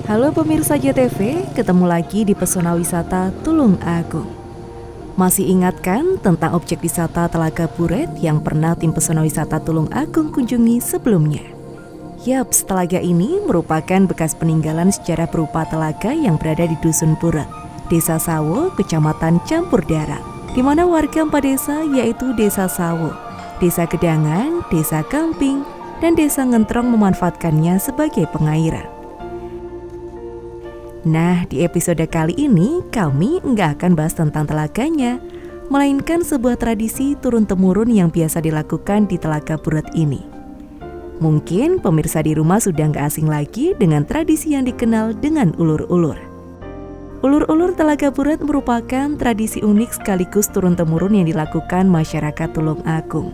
Halo pemirsa JTV, ketemu lagi di Pesona Wisata Tulung Agung. Masih ingat kan tentang objek wisata Telaga Buret yang pernah tim Pesona Wisata Tulung Agung kunjungi sebelumnya? Yaps, telaga ini merupakan bekas peninggalan sejarah berupa telaga yang berada di Dusun Buret, Desa Sawo, Kecamatan Campur Darat, di mana warga 4 desa yaitu Desa Sawo, Desa Gedangan, Desa Kamping, dan Desa Ngentrong memanfaatkannya sebagai pengairan. Nah, di episode kali ini kami nggak akan bahas tentang telaganya, melainkan sebuah tradisi turun-temurun yang biasa dilakukan di Telaga Buret ini. Mungkin pemirsa di rumah sudah nggak asing lagi dengan tradisi yang dikenal dengan ulur-ulur. Ulur-ulur Telaga Buret merupakan tradisi unik sekaligus turun-temurun yang dilakukan masyarakat Tulung Agung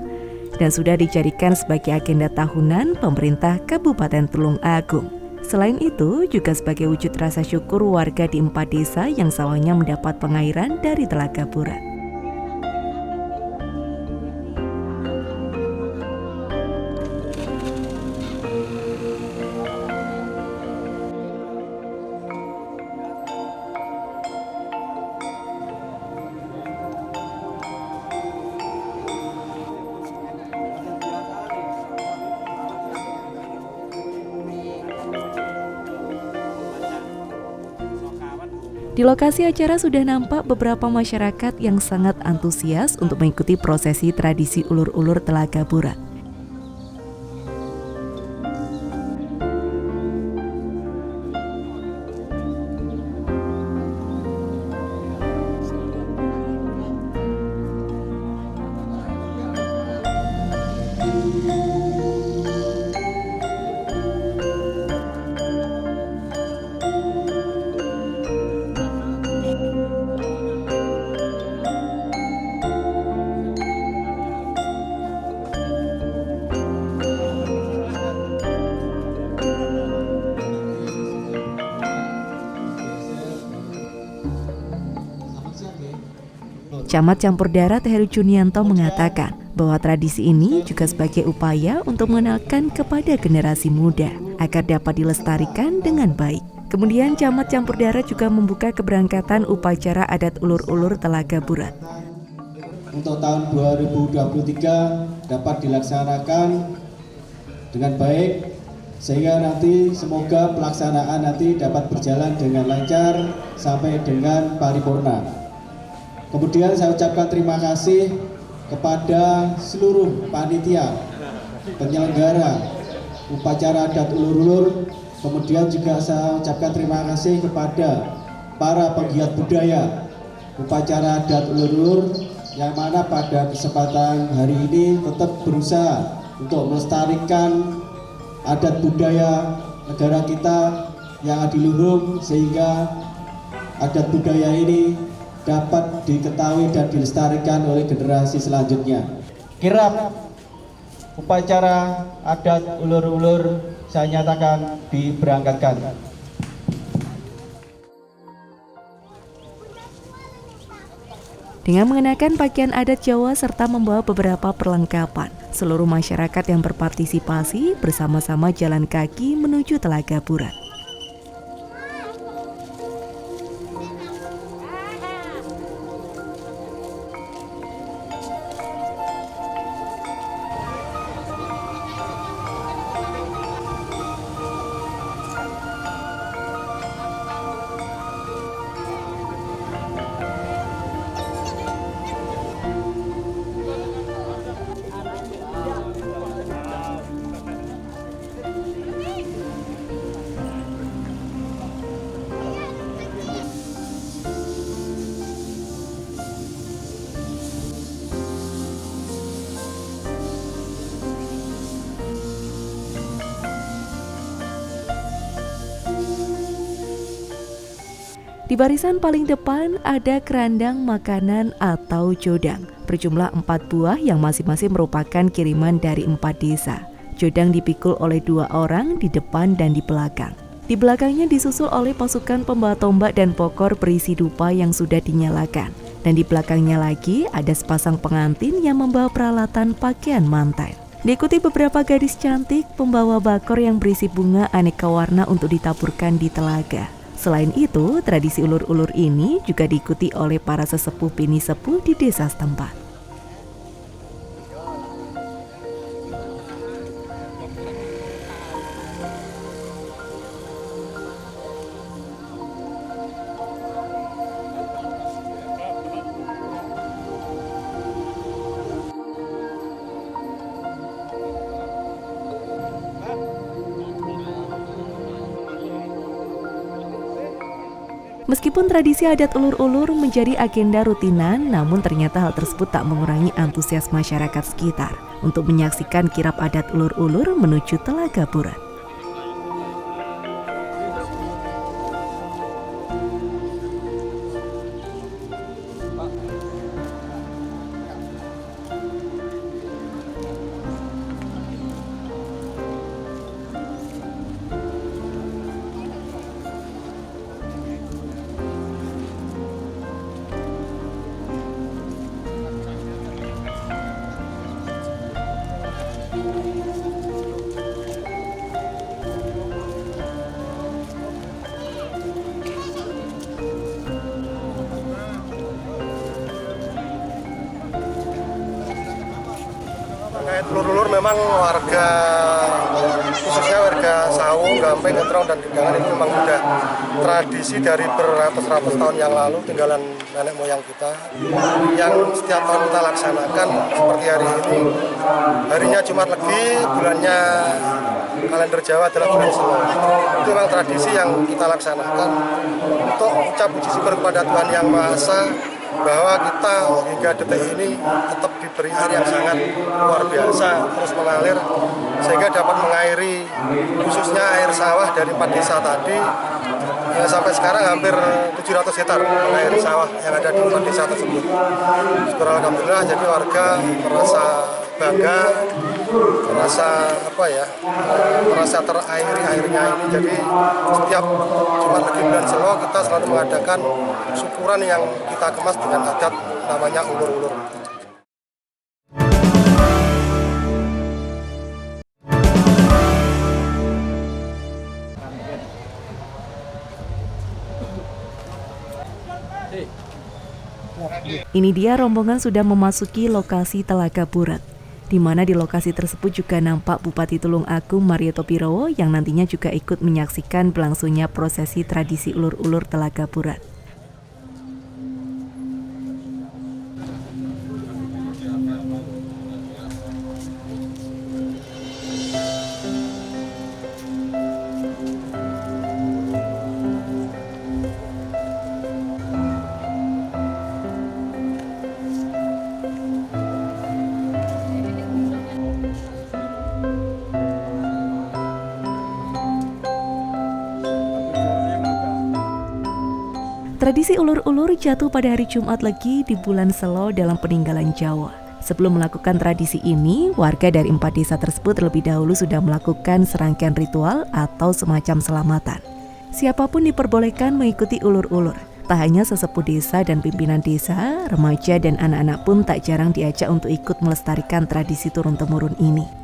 dan sudah dijadikan sebagai agenda tahunan pemerintah Kabupaten Tulung Agung. Selain itu, juga sebagai wujud rasa syukur warga di 4 desa yang sawahnya mendapat pengairan dari Telaga Buret. Di lokasi acara sudah nampak beberapa masyarakat yang sangat antusias untuk mengikuti prosesi tradisi ulur-ulur Telaga Buret. Camat Campur Darat Heru Junianto mengatakan bahwa tradisi ini juga sebagai upaya untuk mengenalkan kepada generasi muda agar dapat dilestarikan dengan baik. Kemudian Camat Campur Darat juga membuka keberangkatan upacara adat ulur-ulur Telaga Buret. Untuk tahun 2023 dapat dilaksanakan dengan baik sehingga nanti semoga pelaksanaan nanti dapat berjalan dengan lancar sampai dengan paripurna. Kemudian saya ucapkan terima kasih kepada seluruh panitia, penyelenggara upacara adat ulur-ulur. Kemudian juga saya ucapkan terima kasih kepada para penggiat budaya upacara adat ulur-ulur yang mana pada kesempatan hari ini tetap berusaha untuk melestarikan adat budaya negara kita yang adiluhung sehingga adat budaya ini dapat diketahui dan dilestarikan oleh generasi selanjutnya. Kirap upacara adat ulur-ulur saya nyatakan diberangkatkan. Dengan mengenakan pakaian adat Jawa serta membawa beberapa perlengkapan, seluruh masyarakat yang berpartisipasi bersama-sama jalan kaki menuju Telaga Buret. Di barisan paling depan ada kerandang makanan atau jodang berjumlah 4 buah yang masing-masing merupakan kiriman dari 4 desa. Jodang dipikul oleh 2 orang di depan dan di belakang. Di belakangnya disusul oleh pasukan pembawa tombak dan pokor berisi dupa yang sudah dinyalakan. Dan di belakangnya lagi ada sepasang pengantin yang membawa peralatan pakaian manten. Diikuti beberapa gadis cantik pembawa bakor yang berisi bunga aneka warna untuk ditaburkan di telaga. Selain itu, tradisi ulur-ulur ini juga diikuti oleh para sesepuh bini sepuh di desa setempat. Meskipun tradisi adat ulur-ulur menjadi agenda rutinan, namun ternyata hal tersebut tak mengurangi antusias masyarakat sekitar untuk menyaksikan kirap adat ulur-ulur menuju Telaga Burat. Terkait ulur-ulur memang warga, khususnya warga Saung, Gampeng, Ngetrong, dan Gedangan ini memang sudah tradisi dari beratus-ratus tahun yang lalu, tinggalan nenek moyang kita, yang setiap tahun kita laksanakan seperti hari ini. Harinya Jumat Legi, bulannya kalender Jawa adalah bulan Selo. Itu memang tradisi yang kita laksanakan untuk ucap puji syukur kepada Tuhan Yang Maha Esa, bahwa kita hingga detik ini tetap diberi air yang sangat luar biasa terus mengalir sehingga dapat mengairi khususnya air sawah dari 4 desa tadi sampai sekarang hampir 700 hektar mengairi sawah yang ada di 4 desa tersebut. Syukur alhamdulillah, jadi warga merasa bangga, merasa terairi airnya ini. Jadi setiap Jumat Legi bulan Selo kita selalu mengadakan syukuran yang kita kemas dengan adat namanya ulur-ulur. Ini dia rombongan sudah memasuki lokasi Telaga Burat, di mana di lokasi tersebut juga nampak Bupati Tulung Agung Marioto Pirowo yang nantinya juga ikut menyaksikan berlangsungnya prosesi tradisi ulur-ulur Telaga Burat. Tradisi ulur-ulur jatuh pada hari Jumat Legi di bulan Selo dalam peninggalan Jawa. Sebelum melakukan tradisi ini, warga dari 4 desa tersebut terlebih dahulu sudah melakukan serangkaian ritual atau semacam selamatan. Siapapun diperbolehkan mengikuti ulur-ulur. Tak hanya sesepuh desa dan pimpinan desa, remaja dan anak-anak pun tak jarang diajak untuk ikut melestarikan tradisi turun-temurun ini.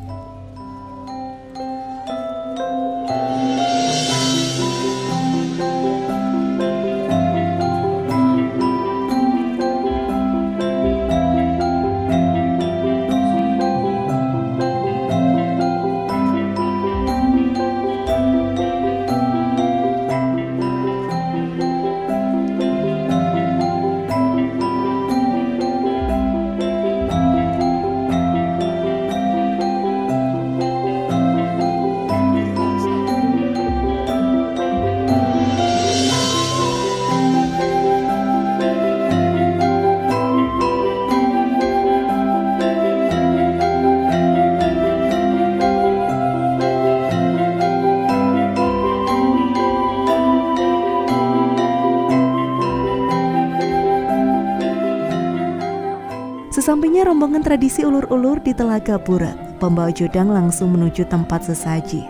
Sesampainya rombongan tradisi ulur-ulur di Telaga Burat, pembawa jodang langsung menuju tempat sesaji.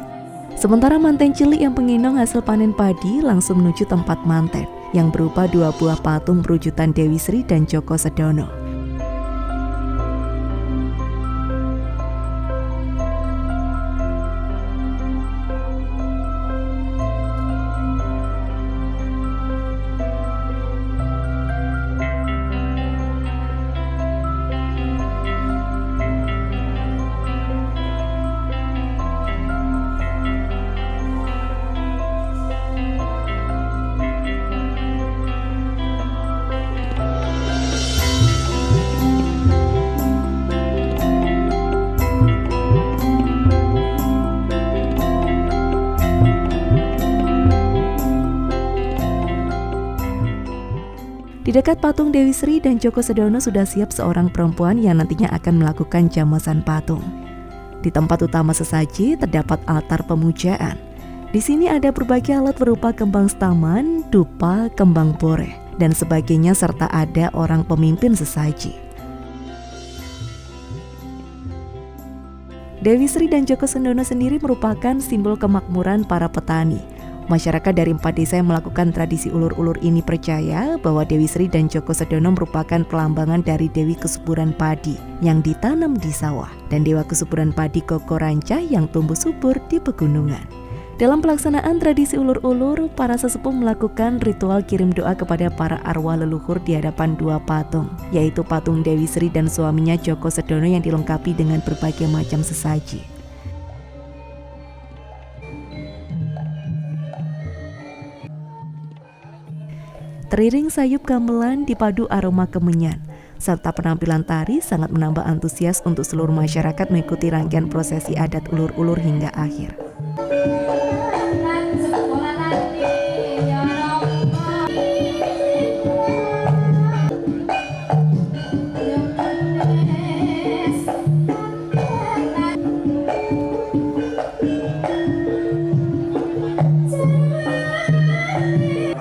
Sementara manten cilik yang penginong hasil panen padi langsung menuju tempat manten yang berupa 2 buah patung berwujudan Dewi Sri dan Joko Sedono. Di dekat patung Dewi Sri dan Djoko Sedono sudah siap seorang perempuan yang nantinya akan melakukan jamasan patung. Di tempat utama sesaji terdapat altar pemujaan. Di sini ada berbagai alat berupa kembang setaman, dupa, kembang boreh, dan sebagainya serta ada orang pemimpin sesaji. Dewi Sri dan Djoko Sedono sendiri merupakan simbol kemakmuran para petani. Masyarakat dari 4 desa yang melakukan tradisi ulur-ulur ini percaya bahwa Dewi Sri dan Djoko Sedono merupakan pelambangan dari Dewi Kesuburan Padi yang ditanam di sawah dan Dewa Kesuburan Padi Koko Ranca yang tumbuh subur di pegunungan. Dalam pelaksanaan tradisi ulur-ulur, para sesepuh melakukan ritual kirim doa kepada para arwah leluhur di hadapan 2 patung, yaitu patung Dewi Sri dan suaminya Djoko Sedono yang dilengkapi dengan berbagai macam sesaji. Teriring sayup gamelan dipadu aroma kemenyan, serta penampilan tari sangat menambah antusias untuk seluruh masyarakat mengikuti rangkaian prosesi adat ulur-ulur hingga akhir.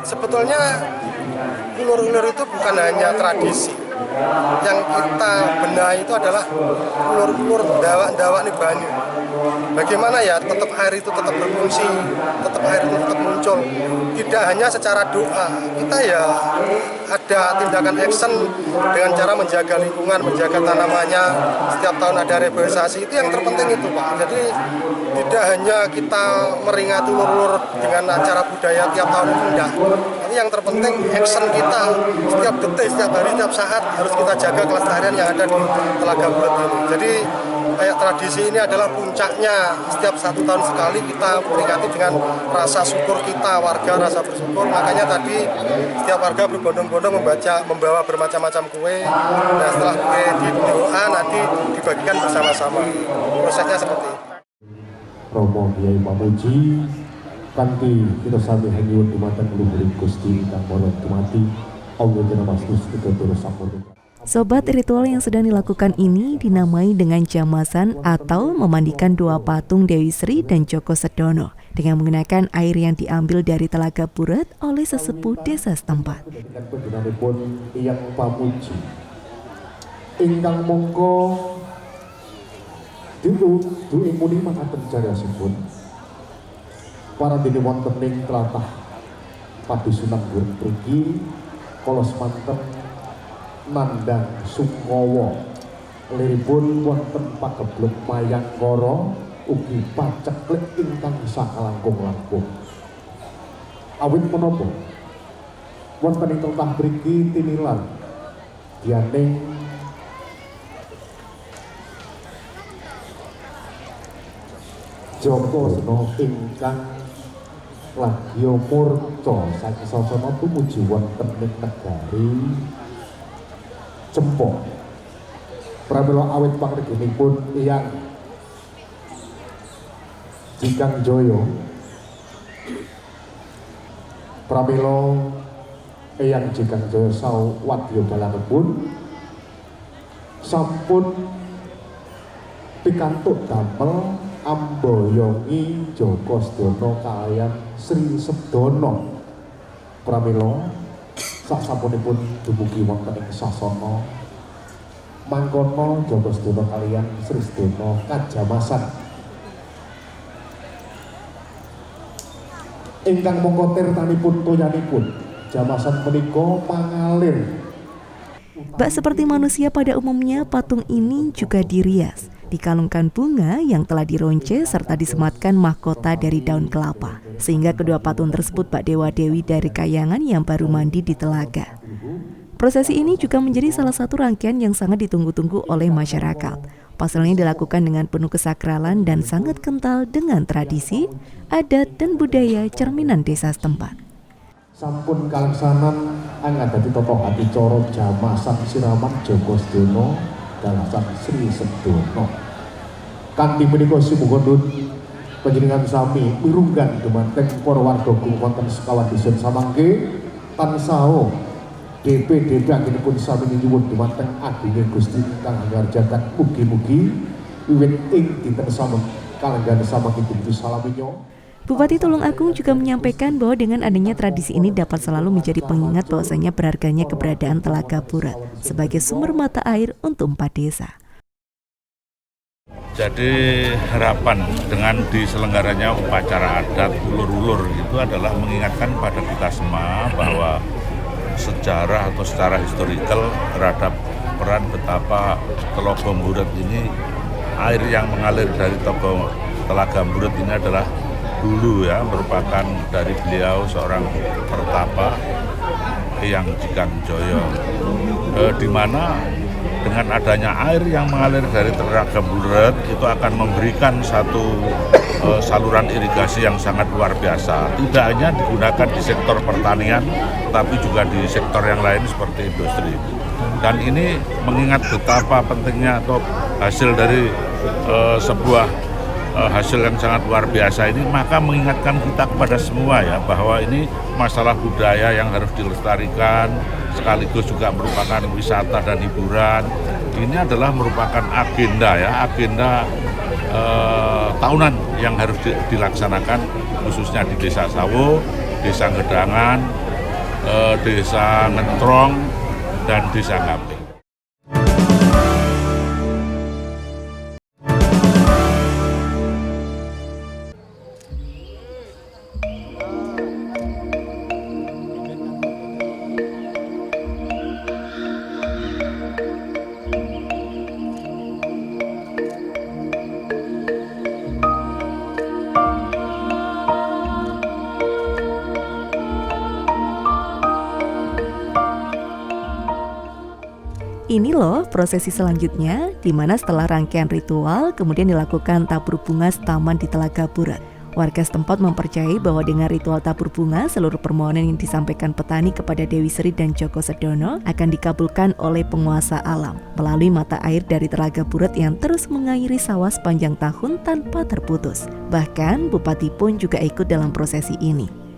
Sebetulnya ulur-ulur itu bukan hanya tradisi. Yang kita benahi itu adalah ulur-ulur dawak nih banyu. Bagaimana ya tetap air itu tetap berfungsi, tetap air itu tetap muncul. Tidak hanya secara doa, kita ya ada tindakan action dengan cara menjaga lingkungan, menjaga tanamannya. Setiap tahun ada reboisasi, itu yang terpenting itu Pak. Jadi tidak hanya kita meringati ulur-ulur dengan acara budaya tiap tahun itu enggak. Tapi yang terpenting action kita setiap detik, setiap hari, setiap saat harus kita jaga kelestarian yang ada di Telaga Bulet ini. Jadi kayak tradisi ini adalah puncaknya, setiap 1 tahun sekali kita peringati dengan rasa syukur kita, warga rasa bersyukur. Makanya tadi setiap warga berbondong-bondong membawa bermacam-macam kue. Nah setelah kue didoa nanti dibagikan bersama-sama. Prosesnya seperti itu. Romo Kyai Pamuji kanthi kita sami hanyuwun dumateng luhuring Gusti ingkang Maha Dumati Allah Janamastus Tigatur Sampurna. Sobat, ritual yang sedang dilakukan ini dinamai dengan jamasan atau memandikan 2 patung Dewi Sri dan Djoko Sedono dengan menggunakan air yang diambil dari Telaga Buret oleh sesepuh desa setempat. Dengan panjenenganipun Hyang Pamuji ingkang mongko duimuni makaten cariyosipun para dene wonten ing tlatah Padusunan Buret mriki kala semanten nandhang Sungawa liripun wonten pagebluk Mayangkara ugi paceklik ingkang sakalangkung-langkung. Awit menapa wonten ing tlatah mriki tinilar dianing Djoko Sedono ingkang lagya murca saking sasana tumuju wonten ing negari Cempok. Pramila awit pangreginipun Hyang Jikang Jaya. Pramila Hyang Jikang Jaya sawadya dalanipun sampun pikantuk damel amboyongi Djoko Sedono kaliyan Sri Sedono. Pramila sasampunipun dumugi wonten ing sasana mangkono Djoko Sedono kaliyan Sri Sedono kajamasan ingkang mongko tirtanipun toyanipun jamasan menika mangalir. Bak seperti manusia pada umumnya, patung ini juga dirias, dikalungkan bunga yang telah dironce serta disematkan mahkota dari daun kelapa. Sehingga kedua patung tersebut bak dewa-dewi dari kayangan yang baru mandi di telaga. Prosesi ini juga menjadi salah satu rangkaian yang sangat ditunggu-tunggu oleh masyarakat. Pasalnya dilakukan dengan penuh kesakralan dan sangat kental dengan tradisi, adat, dan budaya cerminan desa setempat. Sampun kaleksanan angadati tata hati cara jamasan siraman Djoko Sedono dalasan Sri Sedono. Kanthi menika sumukundun panjenengan sami mirunggan dumateng para warga wonten sekawan dusun samangke tansah DPD anggenipun sami nyuwun dumateng agunging Gusti ingkang anggar jagat mugi-mugi wiwit ing dinten sampun kalenggan samakipun salaminyo. Bupati Tulungagung juga menyampaikan bahwa dengan adanya tradisi ini dapat selalu menjadi pengingat bahwasanya berharganya keberadaan Telaga Buret sebagai sumber mata air untuk 4 desa. Jadi harapan dengan diselenggaranya upacara adat ulur-ulur itu adalah mengingatkan pada kita semua bahwa sejarah atau secara historikal terhadap peran betapa Telaga Buret ini, air yang mengalir dari Telaga Buret ini adalah dulu ya merupakan dari beliau seorang pertapa Hyang Jikang Joyo, di mana dengan adanya air yang mengalir dari Telaga Buret itu akan memberikan satu saluran irigasi yang sangat luar biasa. Tidak hanya digunakan di sektor pertanian, tapi juga di sektor yang lain seperti industri. Dan ini mengingat betapa pentingnya atau hasil dari sebuah hasil yang sangat luar biasa ini, maka mengingatkan kita kepada semua ya bahwa ini masalah budaya yang harus dilestarikan, sekaligus juga merupakan wisata dan hiburan. Ini adalah merupakan agenda tahunan yang harus dilaksanakan khususnya di Desa Sawo, Desa Gedangan, Desa Ngentrong, dan Desa Ngaping. Ini loh prosesi selanjutnya, di mana setelah rangkaian ritual kemudian dilakukan tabur bunga setaman di Telaga Buret. Warga setempat mempercayai bahwa dengan ritual tabur bunga, seluruh permohonan yang disampaikan petani kepada Dewi Sri dan Joko Sedono akan dikabulkan oleh penguasa alam melalui mata air dari Telaga Buret yang terus mengairi sawah sepanjang tahun tanpa terputus. Bahkan Bupati pun juga ikut dalam prosesi ini.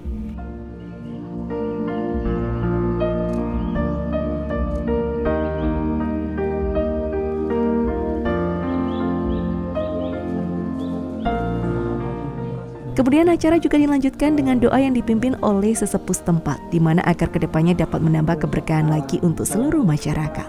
Kemudian acara juga dilanjutkan dengan doa yang dipimpin oleh sesepuh setempat, di mana agar kedepannya dapat menambah keberkahan lagi untuk seluruh masyarakat.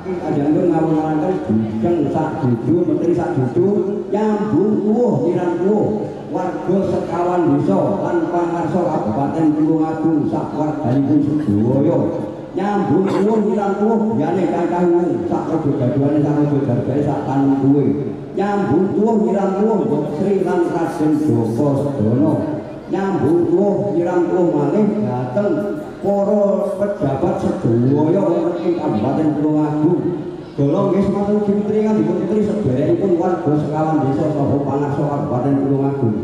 Ajangipun ngawulanken bujeng sak dudu menteri sak dudu nyambung tuwuh nyirang tuwuh warga sekawan desa lan pangarsa Kabupaten Tulungagung sak warganipun sedaya nyambung tuwuh nyirang tuwuh biyane kangkang sak aja gaduhane sak aja gargane sak tanem kuwe nyambung tuwuh nyirang tuwuh Mbok Sri lan Raden Joko Sedono nyambung tuwuh nyirang tuwuh malih dhateng para pejabat sedaya ing Kabupaten Tulungagung. Kula nggih semanten Dimitri kan dipun sedherekipun warga sekawan desa saha pangarsa Kabupaten Tulungagung.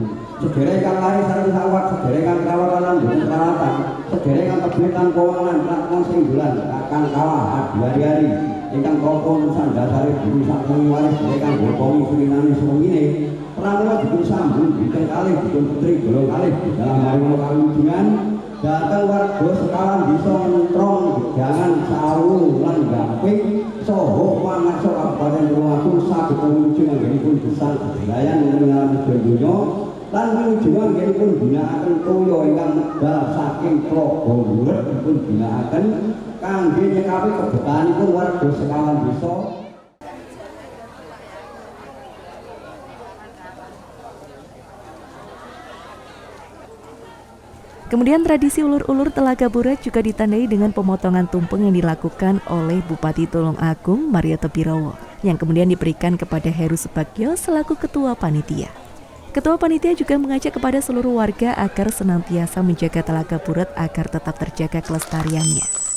Sedherek kang lari sareng sawat, sedherek kang krawatan lan boten krawatan, sedherek kang kebetan keuangan lakon sing bulan akan kawah hari-hari. Ingkang kongkon sandasare bumi saking waris ingkang bokongi surinane sumine pramila dipun sambung dipun kalih dipun putri golong kalih dalam maringa kawujungan dhateng warga sekawan desa Ngentrong Gedangan Sawu lan Ngaping saha pangarsa Kabupaten Tulungagung saged mewujud anggenipun gesang kedayan ngenani donya lan menuju anggenipun ginakaken toya ingkang medal saking Telaga Buret dipun ginakaken kangge nyekapi kebutuhanipun warga sekawan desa. Kemudian tradisi ulur-ulur Telaga Buret juga ditandai dengan pemotongan tumpeng yang dilakukan oleh Bupati Tulungagung Marioto Birowo, yang kemudian diberikan kepada Heru Subagyo selaku Ketua Panitia. Ketua Panitia juga mengajak kepada seluruh warga agar senantiasa menjaga Telaga Buret agar tetap terjaga kelestariannya.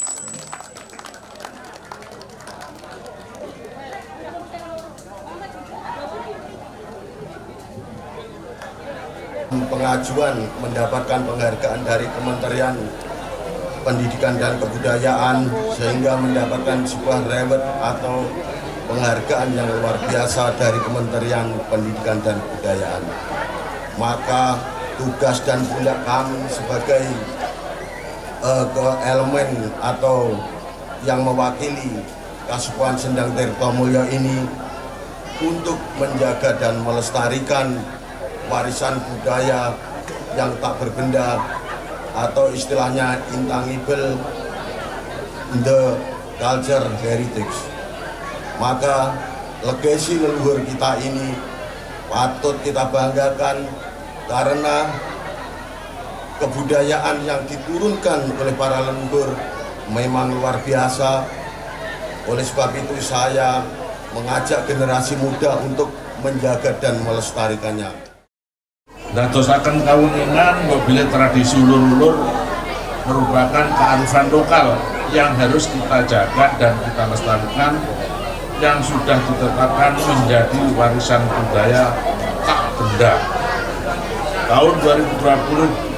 Pengajuan mendapatkan penghargaan dari Kementerian Pendidikan dan Kebudayaan sehingga mendapatkan sebuah reward atau penghargaan yang luar biasa dari Kementerian Pendidikan dan Kebudayaan. Maka tugas dan pundak kami sebagai ke elemen atau yang mewakili Kasukuan Sendang Tirtomulyo ini untuk menjaga dan melestarikan warisan budaya yang tak berbenda atau istilahnya intangible the culture heritage. Maka legasi leluhur kita ini patut kita banggakan karena kebudayaan yang diturunkan oleh para leluhur memang luar biasa. Oleh sebab itu saya mengajak generasi muda untuk menjaga dan melestarikannya. Dadosaken kawuningan bila tradisi ulur-ulur merupakan kearifan lokal yang harus kita jaga dan kita lestarikan, yang sudah ditetapkan menjadi warisan budaya tak benda. Tahun 2020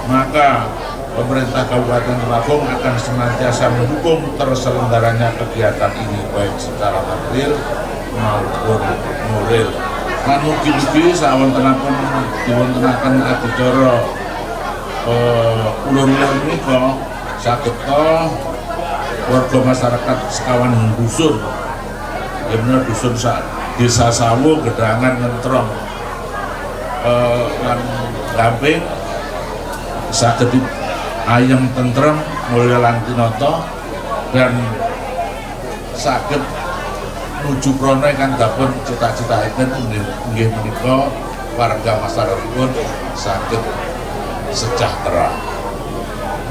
maka pemerintah Kabupaten Temanggung akan senantiasa mendukung terselenggaranya kegiatan ini baik secara material maupun moral. Lan mugi-mugi sawontenipun diwontenaken adicara ulur-ulur menika saged warga masyarakat sekawan dusun, ya bener dusun desa Sawu, Gedangan, Ngentrong, lan Gamping saged ayem tentrem mulya lan tinata dan saged nuju prana ingkang dapur cita-citaipun inggih menika warga masyarakatipun saged sejahtera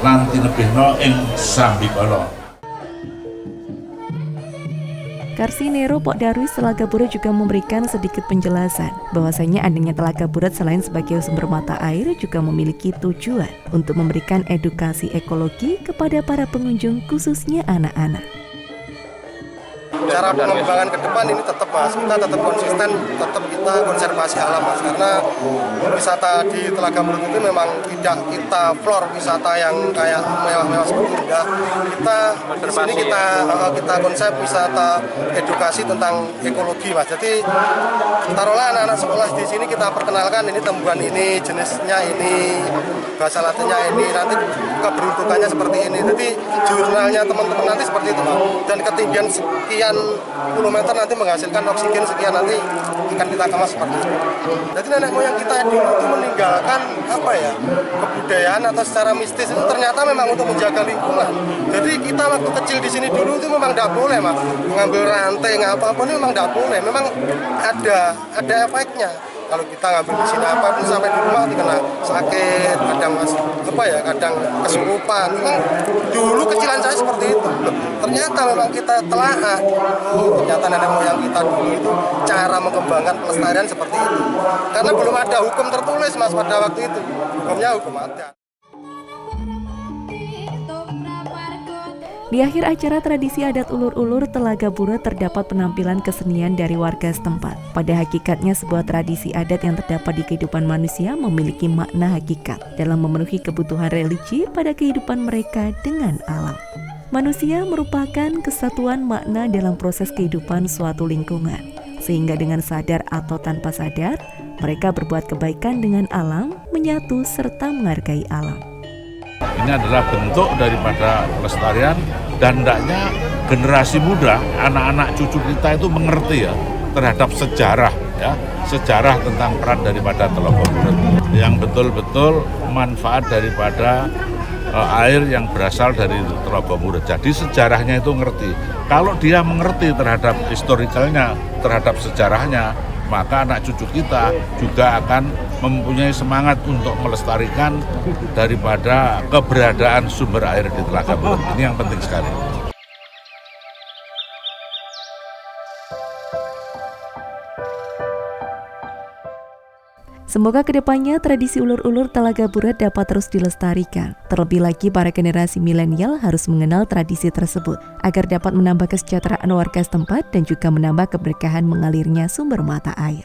lan tinebihna ing sambikala. Karsinero Pok Darwis Telaga Buret juga memberikan sedikit penjelasan bahwasanya adanya Telaga Buret selain sebagai sumber mata air juga memiliki tujuan untuk memberikan edukasi ekologi kepada para pengunjung khususnya anak-anak. Cara pengembangan ke depan ini tetap Mas, kita tetap konsisten, tetap kita konservasi alam Mas, karena wisata di Telaga Buret itu memang tidak kita floor wisata yang kayak mewah-mewah seperti itu. Kita di sini kita konsep wisata edukasi tentang ekologi Mas. Jadi taruhlah anak-anak sekolah di sini kita perkenalkan ini tumbuhan ini, jenisnya ini, bahasa latinnya ini, nanti keberuntungannya seperti ini. Jadi jurnalnya teman-teman nanti seperti itu Mas. Dan ketinggian sekian kilometer nanti menghasilkan oksigen sekian, nanti akan kita kemas seperti itu. Jadi nenek moyang kita dulu itu meninggalkan kebudayaan atau secara mistis itu ternyata memang untuk menjaga lingkungan. Jadi kita waktu kecil di sini dulu itu memang tidak boleh Mas, mengambil ranting apapun itu memang tidak boleh. Memang ada efeknya. Kalau kita ngambil di sini apapun sampai di rumah dikena sakit, kadang kadang kesurupan. Memang dulu kecilan saya seperti itu. Ternyata memang kita telah ternyata nenek moyang kita dulu itu cara mengembangkan pelestarian seperti itu. Karena belum ada hukum tertulis Mas pada waktu itu. Hukumnya hukum adat. Di akhir acara tradisi adat ulur-ulur Telaga Buret terdapat penampilan kesenian dari warga setempat. Pada hakikatnya sebuah tradisi adat yang terdapat di kehidupan manusia memiliki makna hakikat dalam memenuhi kebutuhan religi pada kehidupan mereka dengan alam. Manusia merupakan kesatuan makna dalam proses kehidupan suatu lingkungan, sehingga dengan sadar atau tanpa sadar, mereka berbuat kebaikan dengan alam, menyatu serta menghargai alam. Ini adalah bentuk daripada pelestarian dan hendaknya generasi muda, anak-anak cucu kita itu mengerti terhadap sejarah sejarah tentang peran daripada Telaga Buret yang betul-betul manfaat daripada air yang berasal dari Telaga Buret. Jadi sejarahnya itu ngerti. Kalau dia mengerti terhadap historikalnya, terhadap sejarahnya, maka anak cucu kita juga akan mempunyai semangat untuk melestarikan daripada keberadaan sumber air di Telaga Buret. Ini yang penting sekali. Semoga kedepannya tradisi ulur-ulur Telaga Buret dapat terus dilestarikan. Terlebih lagi para generasi milenial harus mengenal tradisi tersebut agar dapat menambah kesejahteraan warga setempat dan juga menambah keberkahan mengalirnya sumber mata air.